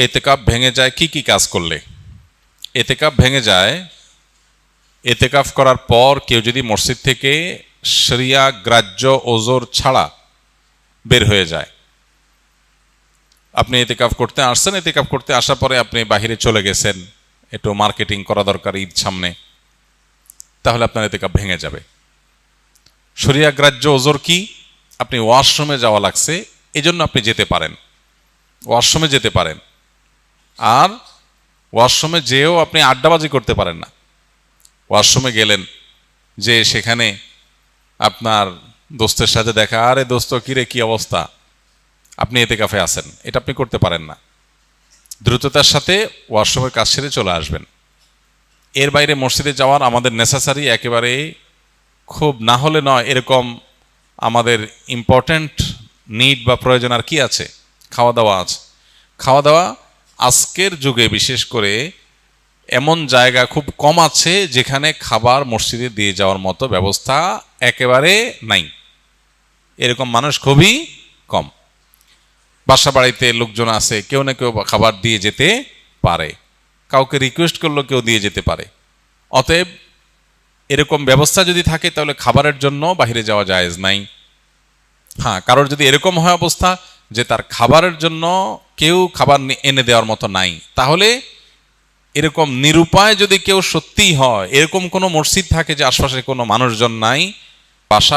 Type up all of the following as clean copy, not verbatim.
এতেকাফ ভেঙে যায় কি কি কাজ করলে? এতেকাফ ভেঙে যায় এতেকাফ করার পর কেউ যদি মসজিদ থেকে শরিয়া গ্রাহ্য ওজর ছাড়া বের হয়ে যায়। আপনি এতেকাফ করতে আসছেন, এতেকাফ করতে আসার পরে আপনি বাহিরে চলে গেছেন, একটু মার্কেটিং করা দরকার ঈদ সামনে, তাহলে আপনার এতেকাফ ভেঙে যাবে। শরিয়া গ্রাহ্য ওজর কি? আপনি ওয়াশরুমে যাওয়া লাগছে, এজন্য আপনি যেতে পারেন, ওয়াশরুমে যেতে পারেন। আর ওয়াশরুমে যেও আপনি আড্ডাবাজি করতে পারেন না। ওয়াশরুমে গেলেন, যে সেখানে আপনার দোস্তের সাথে দেখা, আরে দোস্ত কিরে কি অবস্থা, আপনি এতেকাফে আছেন, এটা আপনি করতে পারেন না। দ্রুততার সাথে ওয়াশরুমের কাজ সেরে চলে আসবেন। এর বাইরে মসজিদে যাওয়ার আমাদের নেসেসারি একেবারে খুব না হলে নয়, এরকম আমাদের ইম্পর্ট্যান্ট নিড বা প্রয়োজন আর কি আছে? খাওয়া দাওয়া আছে। খাওয়া দাওয়া আজকের যুগে বিশেষ করে এমন জায়গা খুব কম আছে যেখানে খাবার মসজিদে দিয়ে যাওয়ার মতো ব্যবস্থা একেবারে নাই। এরকম মানুষ খুবই কম। বাসা বাড়িতে লোকজন আছে, কেউ না কেউ খাবার দিয়ে যেতে পারে, কাউকে রিকোয়েস্ট করলেও কেউ দিয়ে যেতে পারে। অতএব এরকম ব্যবস্থা যদি থাকে তাহলে খাবারের জন্য বাইরে যাওয়া জায়েজ নাই। হ্যাঁ, কারোর যদি এরকম হয় অবস্থা যে তার খাবারের জন্য কেউ খাবার এনে দেওয়ার মতো নাই, তাহলে এরকম নিরুপায় যদি কেউ সত্যিই হয়, এরকম কোনো মসজিদ থাকে যে আশপাশে কোনো মানুষজন নাই,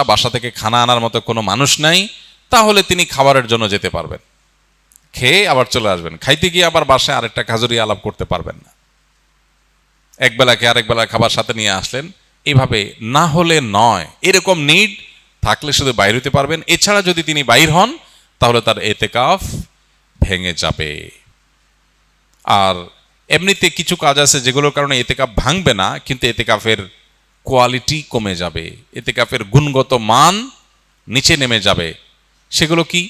বাসা থেকে খানা আনার মতো কোনো মানুষ নাই, তাহলে তিনি খাবারের জন্য যেতে পারবেন, খেয়ে আবার চলে আসবেন। খাইতে গিয়ে আবার বাসায় আরেকটা খাজুরি আলাপ করতে পারবেন না। একবেলাকে আরেক বেলা খাবার সাথে নিয়ে আসলেন, এইভাবে না হলে নয়। এরকম নিড থাকলে শুধু বাইর হতে পারবেন। এছাড়া যদি তিনি বাইর হন তাহলে তার এতেকাফ ভেঙে যাবে। আর এমনিতে কিছু কাজ আছে যেগুলোর কারণে এতেকাফ ভাঙবে না, কিন্তু এতেকাফের কোয়ালিটি কমে যাবে, এতেকাফের গুণগত মান নিচে নেমে যাবে। সেগুলো কি?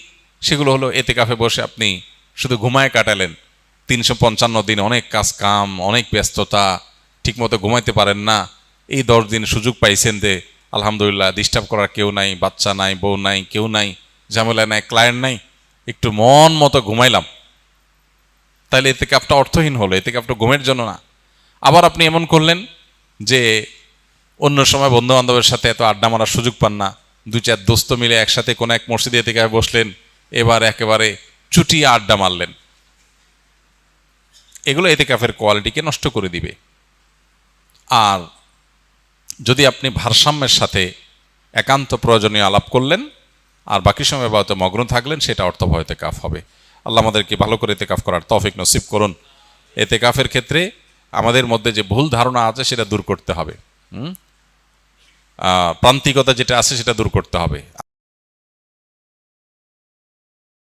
সেগুলো হলো, এতেকাফে বসে আপনি শুধু ঘুমায় কাটালেন, 355 দিন অনেক কাজ কাম, অনেক ব্যস্ততা, ঠিকমতো ঘুমাইতে পারেন না। এই 10 দিন সুযোগ পাইছেন যে আলহামদুলিল্লাহ, ডিস্টার্ব করার কেউ নাই, বাচ্চা নাই, বউ নাই, কেউ নাই, ঝামেলা নাই, ক্লায়েন্ট নাই, একটু মন মতো ঘুমাইলাম, তাহলে এতেকাফটা অর্থহীন হলো, এতেকাফটা ঘুমের জন্য না। আবার আপনি এমন করলেন যে অন্য সময় বন্ধু বান্ধবের সাথে এত আড্ডা মারার সুযোগ পান না, 2-4 দোস্ত মিলে একসাথে কোনো এক মসজিদে এতেকাফে বসলেন, এবার একেবারে চুটিয়ে আড্ডা মারলেন। এগুলো এতেকাফের কোয়ালিটিকে নষ্ট করে দিবে। আর যদি আপনি ভারসাম্যের সাথে একান্ত প্রয়োজনীয় আলাপ করলেন আর বাকি সময় বাড়িতে মগ্ন থাকলেন, সেটা অর্থবহ এতেকাফ হবে। আল্লাহ আমাদেরকে ভালো করে এতেকাফ করার তৌফিক নসিব করুন। এতেকাফের ক্ষেত্রে আমাদের মধ্যে যে ভুল ধারণা আছে সেটা দূর করতে হবে, প্রান্তিকতা যেটা আছে সেটা দূর করতে হবে।